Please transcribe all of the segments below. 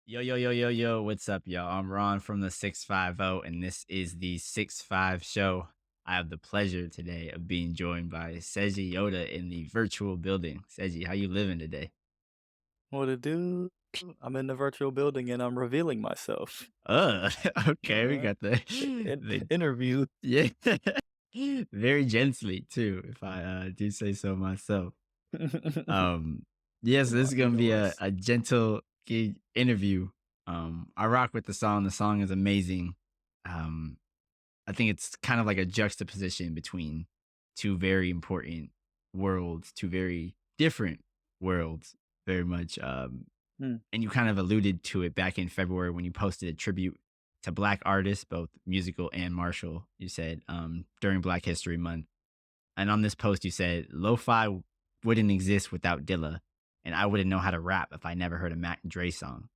Yo, yo, yo, yo, yo, what's up, y'all? I'm Ron from the 650, and this is the 6-5 show. I have the pleasure today of being joined by Seiji Oda in the virtual building. Seiji, how you living today? What it do? I'm in the virtual building and I'm revealing myself. Uh, okay, we Uh, got the, the interview. yeah, very gently too, if I do say so myself. Um, yes, this is You gonna know be a, us. a gentle interview. I rock with the song. The song is amazing. Um, I think it's kind of like a juxtaposition between two very important worlds, two very different worlds, very much. Mm, And you kind of alluded to it back in February when you posted a tribute to Black artists, both musical and martial. You said during Black History Month, and on this post you said lo-fi wouldn't exist without Dilla, and I wouldn't know how to rap if I never heard a Mac Dre song.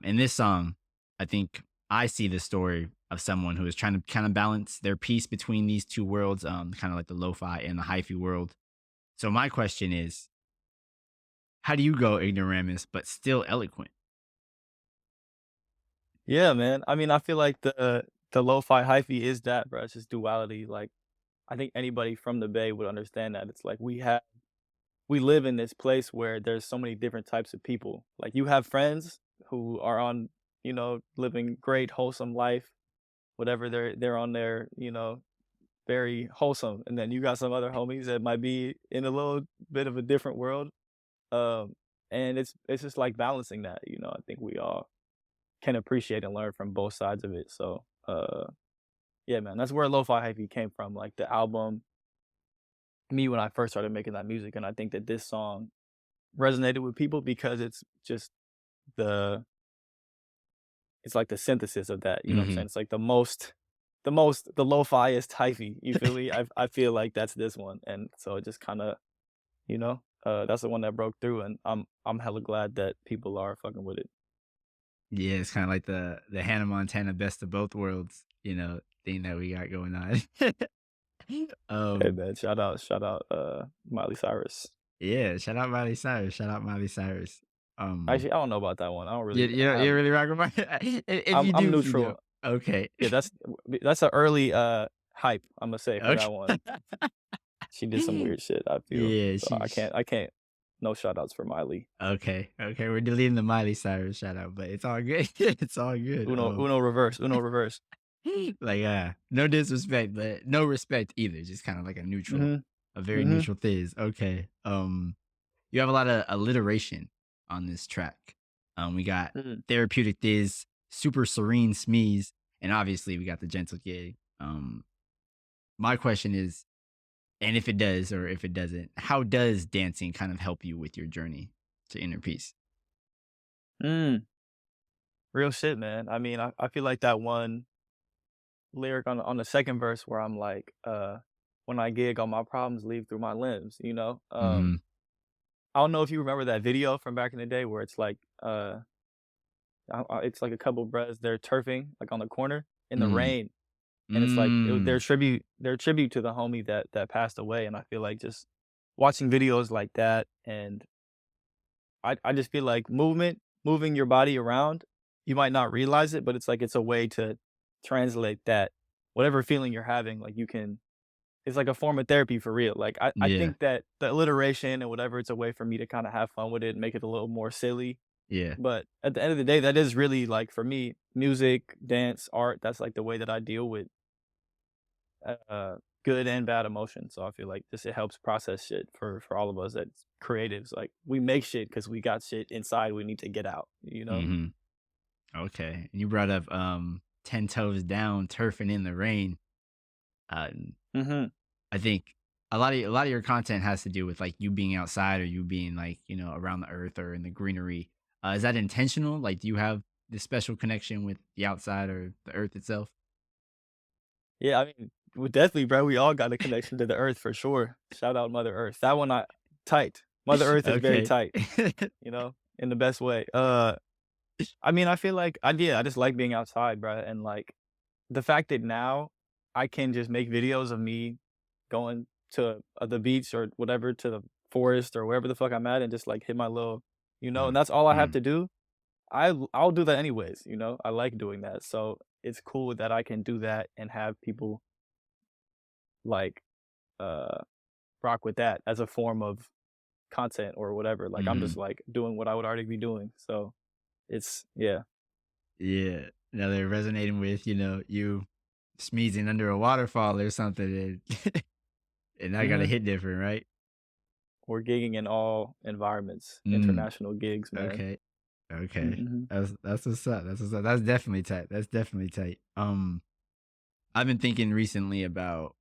In this song, I think I see the story of someone who is trying to kind of balance their piece between these two worlds, kind of like the lo-fi and the hyphy world. So my question is, how do you go ignoramus but still eloquent? yeah, man. I mean, I feel like the lo-fi hyphy is that, bro. It's just duality. Like, I think anybody from the Bay would understand that. It's like we live in this place where there's so many different types of people. Like, you have friends who are on, living great, wholesome life, whatever they're on their, very wholesome. And then you got some other homies that might be in a little bit of a different world. Um, and it's just like balancing that, I think we all can appreciate and learn from both sides of it. So yeah, man, that's where Lo-Fi Hyphy came from. Like the album, me when I first started making that music, and I think that this song resonated with people because it's just the it's like the synthesis of that, you know what I'm Hmm. saying? It's like the lo-fiest hyphy, you feel me? I feel like that's this one. And so it just kinda, that's the one that broke through and I'm hella glad that people are fucking with it. Yeah, it's kind of like the Hannah Montana best of both worlds, thing that we got going on. Hey um, man, shout out, Miley Cyrus. yeah, shout out Miley Cyrus. Shout out Miley Cyrus. Um, Actually, I don't know about that one. I don't you really you know, you have really rock with Miley. If you I'm do, you know, neutral. okay, Yeah, that's a early, hype, Imma say for okay. that one. She did some weird shit, I feel. Yeah, So I can't no shout outs for Miley. okay. We're deleting the Miley Cyrus shout out, but it's all good. It's all good. Uno reverse. Like, no disrespect, but no respect either. Just kind of like Mhm, a very mhm. neutral thiz. Okay. You have a lot of alliteration on this track. We got Mm. therapeutic thiz, super serene smeeze, and obviously we got the gentle gig. My question is, and if it does or if it doesn't, how does dancing kind of help you with your journey to inner peace? Mm. Real shit, man. I mean, I feel like that one lyric on the second verse where I'm like, "When I gig, all my problems leave through my limbs," you know? Mhm. I don't know if you remember that video from back in the day where it's like, it's like a couple brothers, they're turfing, like, on the corner in the Mhm. rain, and it's like Mm. their tribute to the homie that passed away, and I feel like just watching videos like that, and I just feel like moving your body around, you might not realize it, but it's like it's a way to translate that whatever feeling you're having, like, you can it's like a form of therapy for real, like, I Yeah. think that the alliteration and whatever, it's a way for me to kinda have fun with it and make it a little more silly. Yeah. But at the end of the day, that is really, like, for me, music, dance, art, that's, like, the way that I deal with, good and bad emotions, so I feel like this it helps process shit for all of us that's creatives, like, we make shit because we got shit inside we need to get out, you know? Mhm. Okay. And you brought up 10 toes down, turfing in the rain. Uh, Mhm. I think a lot of your content has to do with like you being outside or you being like, around the earth or in the greenery. Is that intentional? Like do you have this special connection with the outside or the earth itself? Yeah, I mean, well, definitely, bro, we all got a connection to the earth for sure. Shout out Mother Earth. That one I tight. Mother Earth is very Okay. tight, in the best way. I mean, I feel like I just like being outside, bro, and, like, the fact that now I can just make videos of me going to, the beach or whatever, to the forest or wherever the fuck I'm at and just, like, hit my little and Mm, that's all I have mm, to do. I'll do that anyways, you know? I like doing that. So it's cool that I can do that and have people like uh rock with that as a form of content or whatever. Like I'm just Mhm. like doing what I would already be doing. So it's yeah. Yeah. Now they're resonating with, you sneezing under a waterfall or something, and and I gotta Mhm. hit different, right? We're gigging in all environments, Mm, international gigs, man. okay. Okay. Mhm. That's what's up. That's what's up. That's definitely tight. That's definitely tight. I've been thinking recently about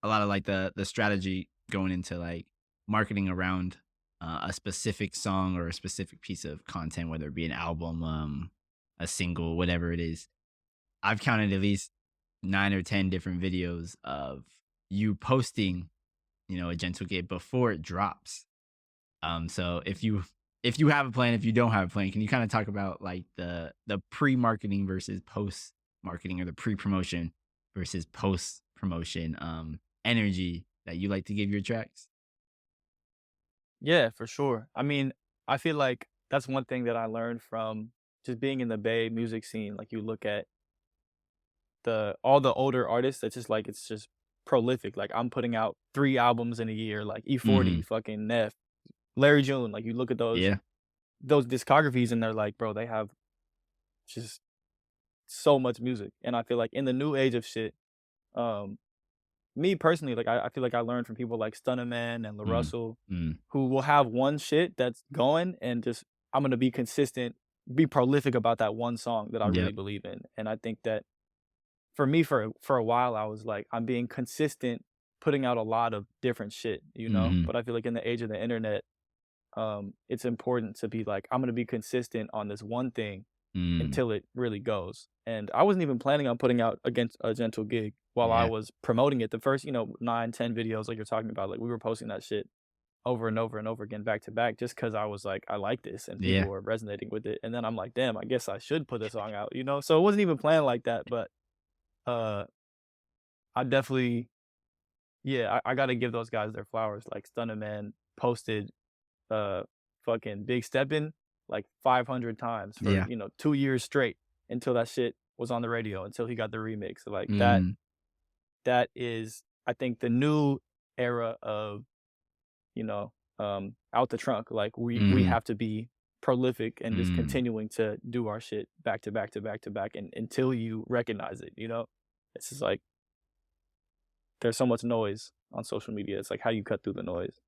a lot of like the strategy going into like marketing around a specific song or a specific piece of content, whether it be an album, a single, whatever it is. I've counted at least 9 or 10 different videos of you posting, a gentle gig before it drops. So if you have a plan, if you don't have a plan, can you kind of talk about like the pre-marketing versus post-marketing, or the pre-promotion versus post-promotion energy that you like to give your tracks? Yeah, for sure. I mean, I feel like that's one thing that I learned from just being in the Bay music scene. Like you look at the all the older artists, that's just like it's just prolific. Like I'm putting out 3 albums in a year, like E40, Mhm. fucking Neff, Larry June. Like you look at Yeah. those discographies and they're like, bro, they have just so much music. And I feel like in the new age of shit, um, me personally, like I feel like I learned from people like Stunna Man and La Mm. Russell, Mm. who will have one shit that's going and just I'm gonna be consistent, be prolific about that one song that I really Yep. believe in. And I think that for me, for a while, I was like, I'm being consistent, putting out a lot of different shit, you know. Mhm. But I feel like in the age of the internet, it's important to be like, I'm gonna be consistent on this one thing Mm. until it really goes. And I wasn't even planning on putting out against a gentle gig while I Yeah. was promoting it. The first, 9, 10 videos like you're talking about, like we were posting that shit over and over and over again back to back just because I was like, I like this and people Yeah. were resonating with it. And then I'm like, damn, I guess I should put this song out, you know? So it wasn't even planned like that, but uh I definitely yeah, I gotta give those guys their flowers. Like Stunna Man posted uh fucking Big Steppin' like 500 times for, Yeah. 2 years straight until that shit was on the radio, until he got the remix. Like Mhm. that is I think the new era of, out the trunk. Like we Mhm. have to be prolific and just Mm. continuing to do our shit back to back to back to back and until you recognize it, you know? It's just like there's so much noise on social media. It's like how do you cut through the noise?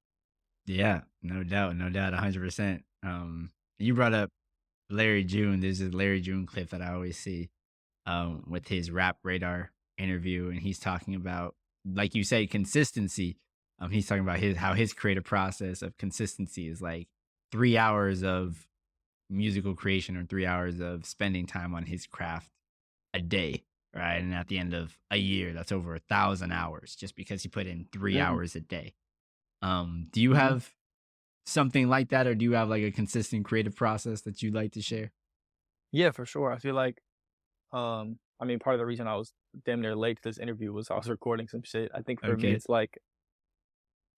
Yeah. No doubt. No doubt. 100%. You brought up Larry June. There's this Larry June clip that I always see with his Rap Radar interview, and he's talking about, like you say, consistency. He's talking about how his creative process of consistency is like 3 hours of musical creation, or 3 hours of spending time on his craft a day, right? And at the end of a year, that's over 1,000 hours just because he put in three Mhm, hours a day. Do you mhm. have something like that, or do you have like a consistent creative process that you'd like to share? Yeah, for sure. I feel like, I mean, part of the reason I was damn near late to this interview was I was recording some shit. I think for me, Okay. it's like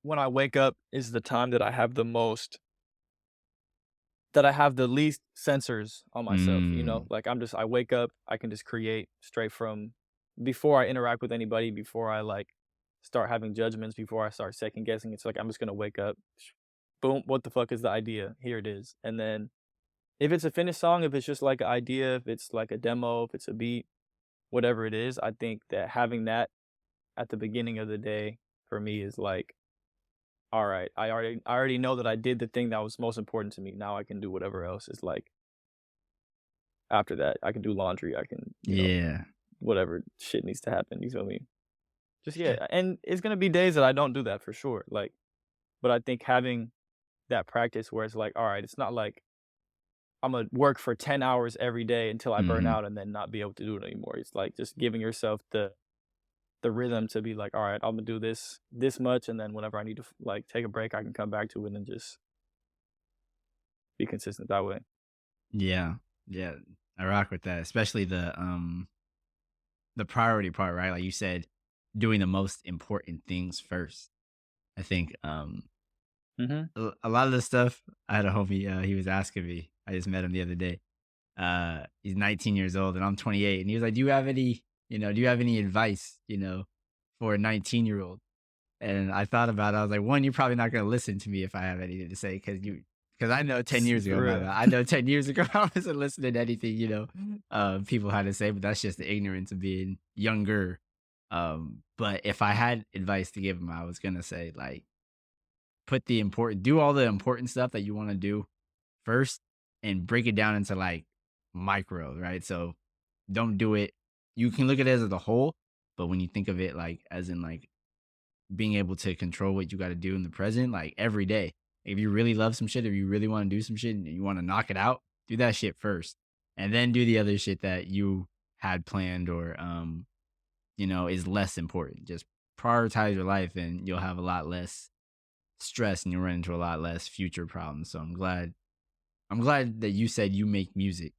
when I wake up is the time that I have the least sensors on myself, you know? Mm. Like I wake up, I can just create straight from before I interact with anybody, before I like start having judgments, before I start second guessing. It's like I'm just gonna wake up, boom, what the fuck is the idea? Here it is. And then if it's a finished song, if it's just like an idea, if it's like a demo, if it's a beat, whatever it is, I think that having that at the beginning of the day for me is like, all right, I already know that I did the thing that was most important to me. Now I can do whatever else is like after that. I can do laundry. I can, Yeah. whatever shit needs to happen. You feel me? Just yeah, and it's gonna be days that I don't do that for sure. Like, but I think having that practice where it's like, all right, it's not like I'm gonna work for 10 hours every day until I burn Mhm. out and then not be able to do it anymore. It's like just giving yourself the rhythm to be like, all right, I'm gonna do this much, and then whenever I need to like take a break, I can come back to it and just be consistent that way. Yeah. Yeah. I rock with that, especially the priority part, right? Like you said, doing the most important things first. I think Mhm. a lot of the stuff, I had a homie, he was asking me. I just met him the other day. He's 19 years old and I'm 28. And he was like, do you have any advice, for a 19-year-old? And I thought about it. I was like, one, you're probably not going to listen to me if I have anything to say because I know 10 years ago, For my real. bad. I know 10 years ago, I wasn't listening to anything, people had to say, but that's just the ignorance of being younger. But if I had advice to give him, I was going to say, like, do all the important stuff that you want to do first and break it down into like micro, right? So don't do it. You can look at it as a whole, but when you think of it like as in like being able to control what you got to do in the present, like every day. If you really love some shit, if you really want to do some shit and you want to knock it out, do that shit first. And then do the other shit that you had planned or is less important. Just prioritize your life and you'll have a lot less stress and you'll run into a lot less future problems. So I'm glad that you said you make music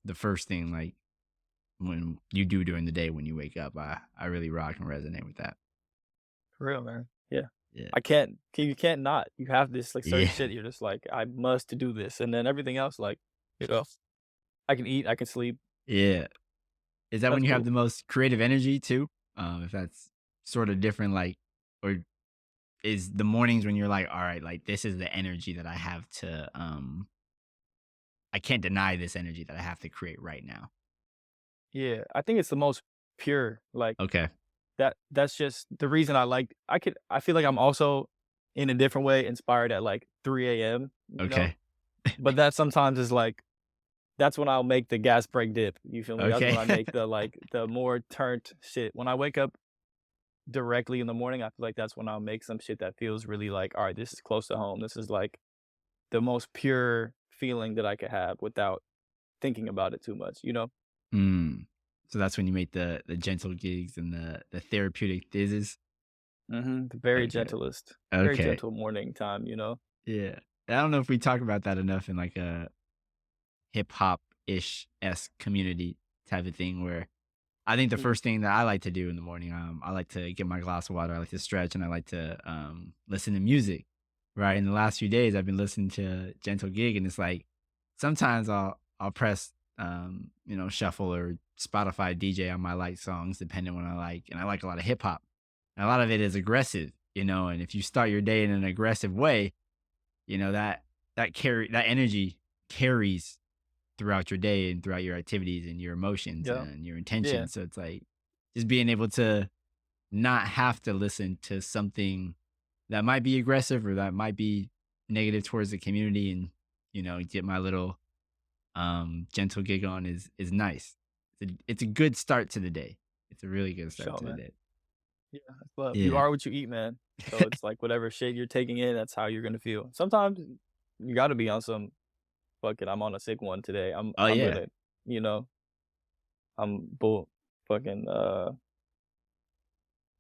the first thing like when you do during the day when you wake up. I really rock and resonate with that. For real, man. Yeah. Yeah. You can't not. You have this, like, certain Yeah. shit, you're just like, "I must do this," and then everything else, like, you know, I can eat, I can sleep. Yeah. Is that when That's you have cool. the most creative energy too? If that's sort of different, like, or is the mornings when you're like, all right, like this is the energy that I have to, I can't deny this energy that I have to create right now. Yeah, I think it's the most pure, like, Okay. that's just the reason I feel like I'm also, in a different way, inspired at, like, 3 AM, you know? Okay. But that sometimes is, like, that's when I'll make the gas brake dip, you feel me? That's when Okay. I make the, like, the more turned shit. When I wake up directly in the morning, I feel like that's when I'll make some shit that feels really like, "Alright, this is close to home. This is, like, the most pure feeling that I could have without thinking about it too much," you know? Mm. So that's when you make the gentle gigs and the therapeutic thizzes. Mhm, the very Okay. gentlest, very Okay. gentle morning time, you know? Yeah. I don't know if we talk about that enough in like a hip hop ish esque community type of thing where I think the Mm, first thing that I like to do in the morning, I like to get my glass of water, I like to stretch, and I like to listen to music. Right. In the last few days, I've been listening to Gentle Gig, and it's like sometimes I'll press shuffle or Spotify DJ on my like songs, depending on what I like, and I like a lot of hip hop. And a lot of it is aggressive, and if you start your day in an aggressive way, that energy carries throughout your day and throughout your activities and your emotions yeah, and your yeah, intentions. So it's like just being able to not have to listen to something that might be aggressive or that might be negative towards the community and get my little gentle gig on is nice. It's a good start to the day. It's a really good start sure, to the man. day. Yeah, that's love. You Yeah. are what you eat, man. So it's like whatever shit you're taking in, that's how you're gonna feel. Sometimes you gotta be on some, "Fuck it, I'm on a sick one today. Oh I'm yeah. gonna," you know, I'm bull fucking,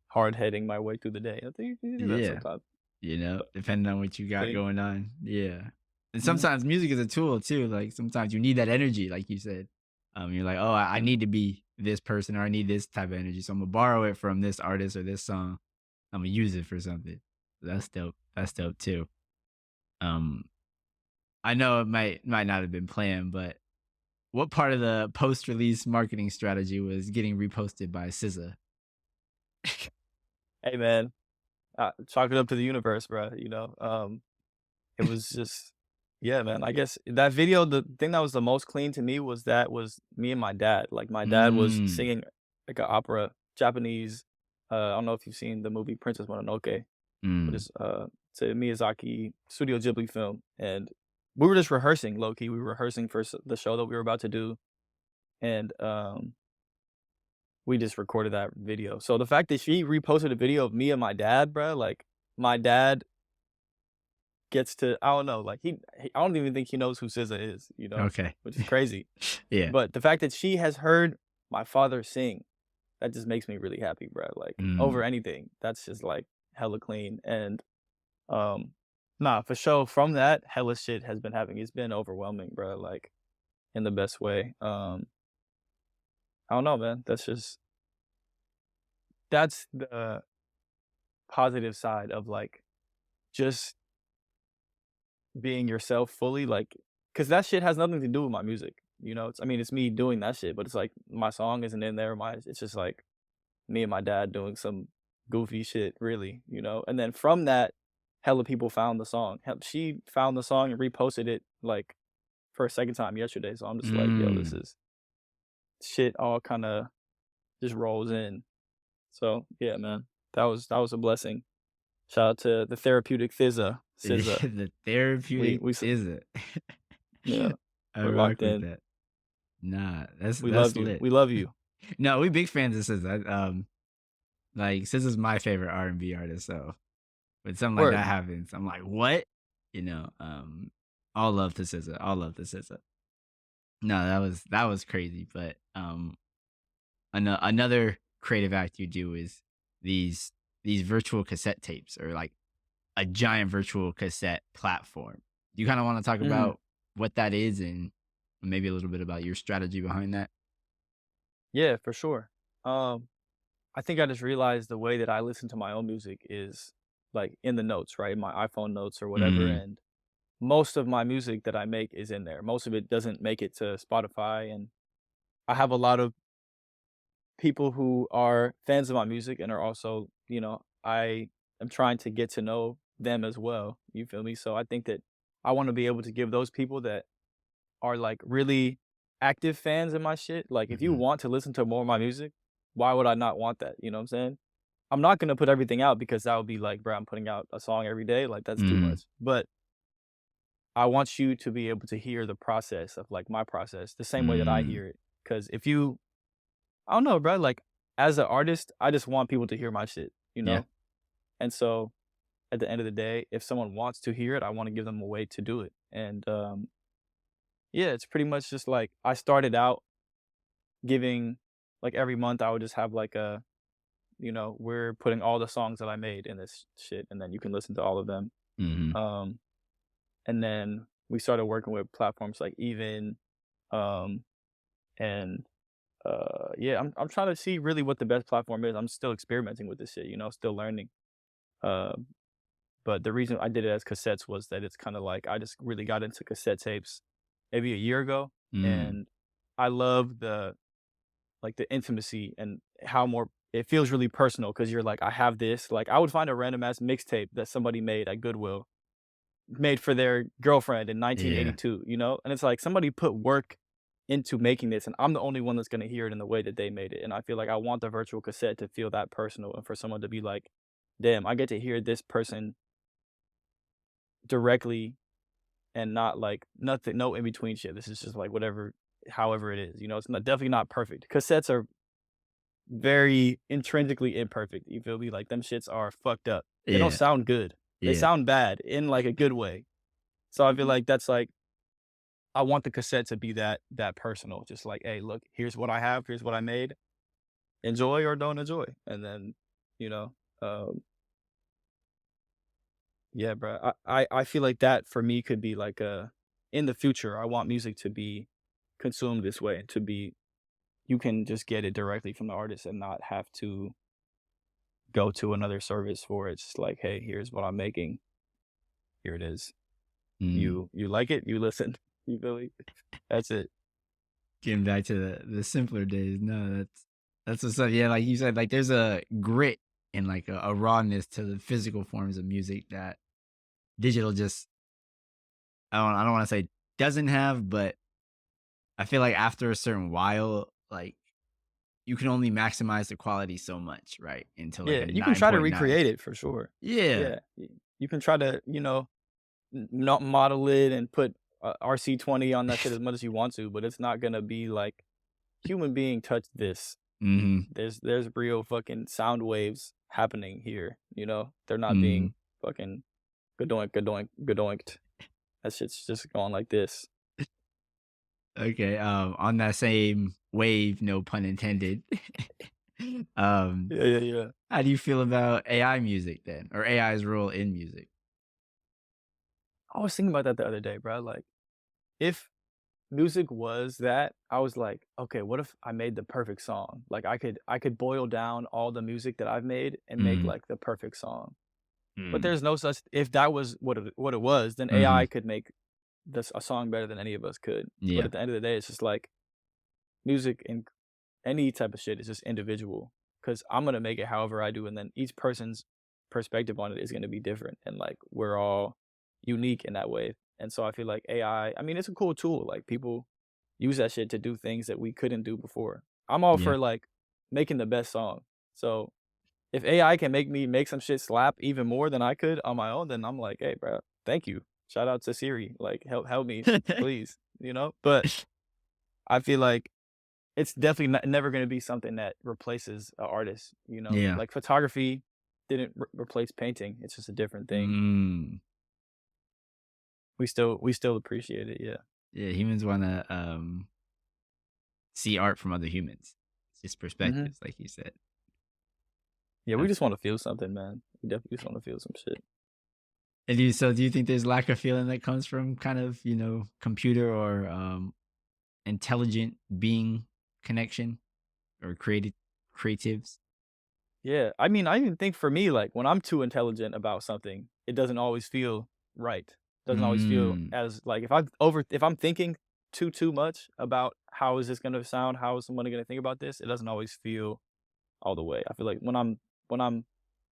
hard-heading my way through the day. I think you do that Yeah. sometimes, but Depending on what you got clean. going on. Yeah. And Mhm, sometimes music is a tool too. Like sometimes you need that energy, like you said. You're like, oh, I mhm. need to be this person or I need this type of energy. So I'm gonna borrow it from this artist or this song. I'm gonna use it for something. That's dope. That's dope too. Um, I know it might not have been planned, but what part of the post release marketing strategy was getting reposted by SZA? Hey, man, chalk it up to the universe, bruh, you know? It was just yeah, man, I guess that video, the thing that was the most clean to me was me and my dad. Like, my dad was Mm, singing, like, a opera, Japanese, I don't know if you've seen the movie Princess Mononoke, but mm, it's a Miyazaki Studio Ghibli film, and we were just rehearsing low key. We were rehearsing for the show that we were about to do, and we just recorded that video. So the fact that she reposted a video of me and my dad, bruh, like my dad gets to I don't know, like I don't even think he knows who SZA is, you know, okay. which is crazy. Yeah. But the fact that she has heard my father sing, that just makes me really happy, bruh. Like over Mm, anything, that's just like hella clean. And um, nah, for sure. From that, hella shit has been happening. It's been overwhelming, bruh. Like in the best way. I don't know, man. That's the positive side of like just being yourself fully, like, cause that shit has nothing to do with my music. you know? It's I mean, it's me doing that shit, but it's like my song isn't in there, my it's just like me and my dad doing some goofy shit, really, you know? And then from that, hella people found the song. Hell, she found the song and reposted it, like, for a second time yesterday, so I'm just like, "Yo, this Mm. is" shit all kinda just rolls in. So, yeah, man, that was a blessing. Shout out to the therapeutic SZA. The therapeutic We s is it. yeah, I we're rock locked with in. that. Nah, that's We love that's you. lit. We love you. No, we big fans of SZA. Like SZA's my favorite R&B artist, so when something like Word. that happens, I'm like, "What?" All love to SZA, all love to SZA. No, that was crazy, but, another creative act you do is these virtual cassette tapes or, like, a giant virtual cassette platform. Do you kinda wanna talk Mhm. about what that is and maybe a little bit about your strategy behind that? Yeah, for sure. Um, I think I just realized the way that I listen to my own music is, like, in the notes, right? My iPhone notes or whatever, Mhm. and most of my music that I make is in there. Most of it doesn't make it to Spotify, and I have a lot of people who are fans of my music and are also, you know, I am trying to get to know them as well. You feel me? So I think that I wanna be able to give those people that are, like, really active fans of my shit, like, if you Mhm. want to listen to more of my music, why would I not want that? You know what I'm saying? I'm not gonna put everything out because that would be like, "Bro, I'm putting out a song every day," like, that's too Mhm. much. But I want you to be able to hear the process of, like, my process the same way that I Mm. hear it. Because if you I don't know, bro. Like, as an artist, I just want people to hear my shit, you Yeah. know? And so, at the end of the day, if someone wants to hear it, I wanna give them a way to do it. And, yeah, it's pretty much just like I started out giving like, every month, I would just have, like, a you know, "We're putting all the songs that I made in this shit, and then you can listen to all of them." Mhm. Um, and then we started working with platforms like Even, um, and, yeah, I'm trying to see really what the best platform is. I'm still experimenting with this shit, you know, still learning. Um, but the reason I did it as cassettes was that it's kinda like I just really got into cassette tapes maybe a year ago, Mm. and I love the like, the intimacy and how more it feels really personal because 'cause you're like, "I have this." Like, I would find a random ass mixtape that somebody made at Goodwill, made for their girlfriend in Yeah. 1982, you know? And it's like somebody put work into making this, and I'm the only one that's gonna hear it in the way that they made it, and I feel like I want the virtual cassette to feel that personal and for someone to be like, "Damn, I get to hear this person directly and not, like, nothing no in between shit. This is just, like, whatever however it is," you know? It's not definitely not perfect. Cassettes are very intrinsically imperfect, you feel me? Like, them shits are fucked up. They don't Yeah. sound good. They Yeah. sound bad in, like, a good way. So I feel like that's, like I want the cassette to be that personal, just like, "Hey, look, here's what I have, here's what I made. Enjoy or don't enjoy." And then, you know, um, yeah, bro. I feel like that for me could be like a in the future, I want music to be consumed this way, to be you can just get it directly from the artist and not have to go to another service for it. It's just like, "Hey, here's what I'm making. Here it is. Mm. You like it? You listen." You feel me? That's it. Getting back to the simpler days. No, that's what's up. Yeah, like you said, like there's a grit and like a rawness to the physical forms of music that digital just I don't want to say doesn't have, but I feel like after a certain while, like you can only maximize the quality so much, right? Into like Yeah, a you can try to 9.9. recreate it for sure. Yeah. Yeah, you can try to, you know, not model it and put, RC20 on that shit as much as you want to, but it's not gonna be like, "Human being touched this." Mhm. There's real fucking sound waves happening here, you know? They're not being Mhm. fucking gadoink, gadoink, gadoinked. That shit's just going like this. Okay. On that same wave, no pun intended. um, Yeah, yeah, yeah. how do you feel about AI music then, or AI's role in music? I was thinking about that the other day, bro. Like, if music was that, I was like, "Okay, what if I made the perfect song?" Like, I could boil down all the music that I've made and make, Mhm. like, the perfect song. But Mm. there's no such if that was what it was, then AI Mhm. could make this a song better than any of us could. But Yeah. at the end of the day, it's just like music and any type of shit is just individual. Because I'm gonna make it however I do, and then each person's perspective on it is gonna be different, and like we're all unique in that way. And so I feel like AI, I mean, it's a cool tool. Like people use that shit to do things that we couldn't do before. I'm all Yeah. for like making the best song. So if AI can make me make some shit slap even more than I could on my own, then I'm like, hey, bro, thank you. Shout out to Siri. Like, help me, please. But I feel like it's definitely never going to be something that replaces an artist. Yeah. Like photography didn't replace painting. It's just a different thing. Mm. We still appreciate it. Yeah. Yeah. Humans want to see art from other humans. It's just Hmm. perspectives, like you said. Yeah. We just want to feel something, man. We definitely just want to feel some shit. And do you think there's lack of feeling that comes from kind of, computer or intelligent being connection or creatives? Yeah, I mean, I even think for me, like when I'm too intelligent about something, it doesn't always feel right. Doesn't always feel Mm. as like if I'm thinking too much about how is this gonna sound, how is somebody gonna think about this, it doesn't always feel all the way. I feel like when I'm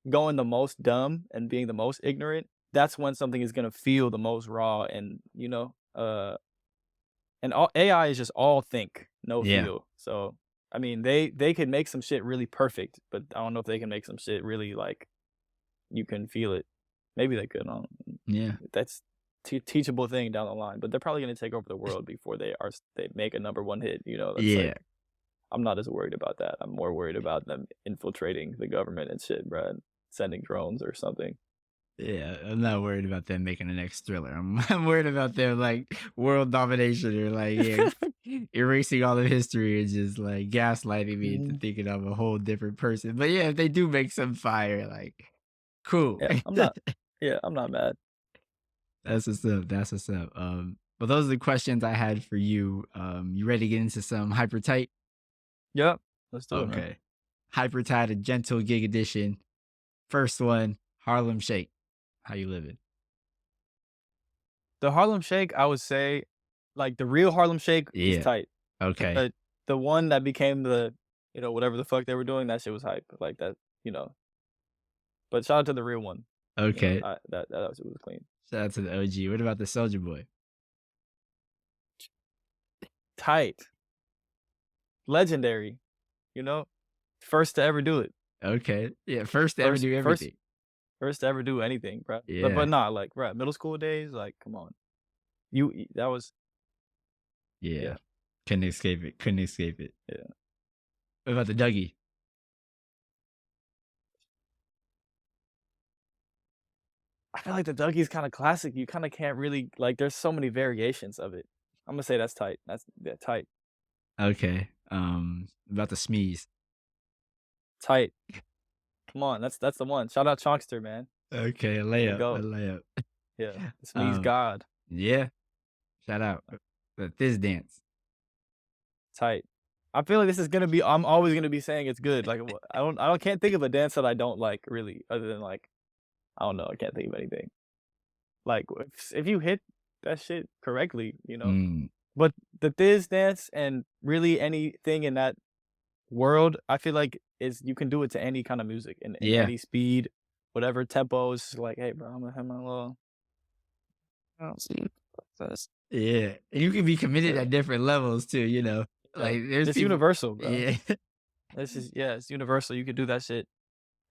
going the most dumb and being the most ignorant, that's when something is gonna feel the most raw and and all AI is just all think, no Yeah. feel. So, I mean, they could make some shit really perfect, but I don't know if they can make some shit really like you can feel it. Maybe they could. I don't, Yeah. that's teachable thing down the line, but they're probably gonna take over the world before they make a number one hit. That's like Yeah. I'm not as worried about that. I'm more worried about them infiltrating the government and shit, bro, and sending drones or something. Yeah, I'm not worried about them making the next Thriller. I'm worried about them like world domination or like erasing all of history and just like gaslighting me into Mhm. thinking I'm a whole different person. But yeah, if they do make some fire, like cool. Yeah, I'm not. Yeah, I'm not mad. That's what's up. That's what's up. But those are the questions I had for you. You ready to get into some hyper tight? Yep, let's do it, man. Okay. Hyper tight, a gentle gig edition. First one, Harlem Shake. How you living? The Harlem Shake, I would say, like, the real Harlem Shake is Yeah. tight. Okay. The one that became whatever the fuck they were doing, that shit was hype, like, you know but shout out to the real one, Okay. that was clean. Shout out to the OG. What about the Soldier Boy? Tight, legendary, you know? First to ever do it. Okay. Yeah, first to ever First do first everything. first to ever do anything, bro. But Yeah. nah, like, bro, middle school days, like, come on. That was Yeah. yeah, Couldn't escape it. Couldn't escape it. yeah. What about the Dougie? I feel like the Dougie's kinda classic, you kinda can't really like, there's so many variations of it. Imma say that's tight. That's yeah, tight. Okay. About the Smees. Tight. Come on, that's the one. Shout out Chonkster, man. Okay, a The layup. A GOAT. layup. Yeah, this me's God. Yeah. Shout out. The Thiz Dance. Tight. I feel like this is gonna be I'm always gonna be saying it's good. Like, I can't think of a dance that I don't like really, other than, like, I don't know, I can't think of anything. Like, if you hit that shit correctly. Mm. But the Thiz dance and really anything in that world, I feel like is you can do it to any kind of music in Yeah. any speed, whatever tempo. It's just like, "Hey, bro, Imma have my little" That's Yeah. And you can be committed yeah, at different levels too, you know. yeah. Like there's It's people. universal, bro. Yeah. It's universal. You could do that shit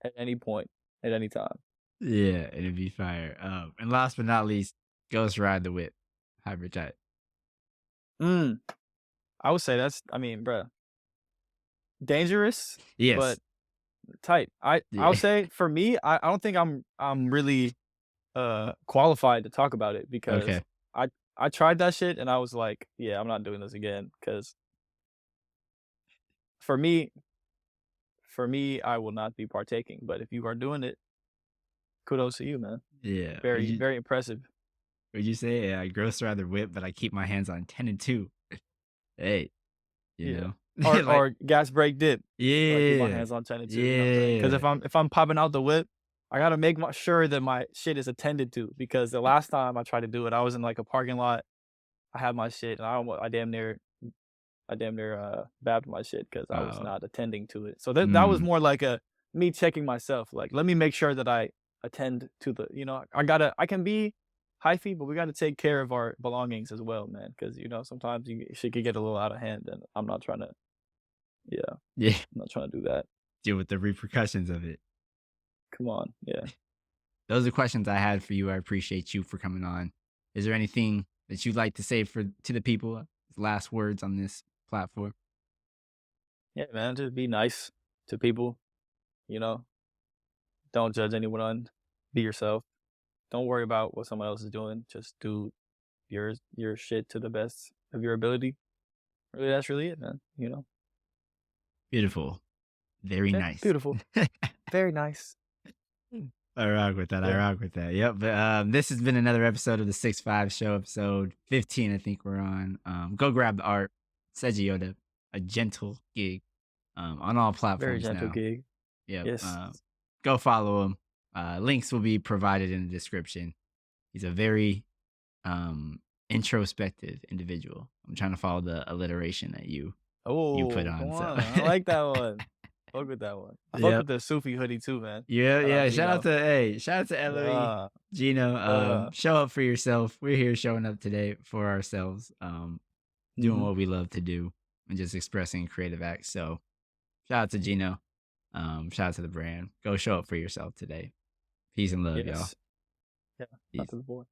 at any point, at any time. Yeah, it'd be fire. And last but not least, Ghost Ride the Whip. Hypertight. Mm, I would say I mean, bro, dangerous, Yes. but tight. I'll Yeah. say for me, I don't think I'm really qualified to talk about it because Okay. I tried that shit and I was like, yeah, I'm not doing this again because for me for me, I will not be partaking. But if you are doing it, kudos to you, man. Yeah. Very, very impressive. Would you say I Ghost Ride the Whip, but I keep my hands on 10 and 2? Hey, you Yeah. know? Or Like, or gas brake dip. But I keep my yeah. hands on 10 and 2, you know what I'm saying? Because Yeah. if I'm popping out the whip, I gotta make sure that my shit is attended to. Because the last time I tried to do it, I was in like a parking lot I have my shit, and I damn near babbed my shit because I was Oh, not attending to it. So that was mm, more like a me checking myself. Like, let me make sure that I attend to the, I can be hyphy, but we gotta take care of our belongings as well, man. Because sometimes shit could get a little out of hand, and I'm not trying to. Yeah, I'm yeah, not trying to do that. deal with the repercussions of it. Come on, yeah. Those are questions I had for you. I appreciate you for coming on. Is there anything that you'd like to say to the people? Last words on this platform? Yeah, man, just be nice to people, you know? Don't judge anyone. Be yourself. Don't worry about what someone else is doing. Just do your shit to the best of your ability. Really, that's really it, man, Beautiful. Very Yeah, nice. beautiful. Very nice. Mm. I rock with that. I Yeah, rock with that. Yep. But this has been another episode of the 6-5 Show, episode 15. I think we're on. Go grab the art. Seiji Oda, a gentle gig, on all very platforms gentle now. gig. Yep. Yes. Go follow him. Links will be provided in the description. He's a very introspective individual. I'm trying to follow the alliteration that you put Oh, come on. So on. I like that one. Fuck with that one. I fuck yep. with the Sufi hoodie too, man. Yeah, Shout out yeah. Gino. Shout out to Loe, Yeah. Gino. Uh, Show up for yourself. We're here showing up today for ourselves. Doing mhm. what we love to do and just expressing creative acts. So shout out to Gino. Shout out to the brand. Go show up for yourself today. Peace and love, y'all. Yes. Yeah. Shout out Peace. to the boy.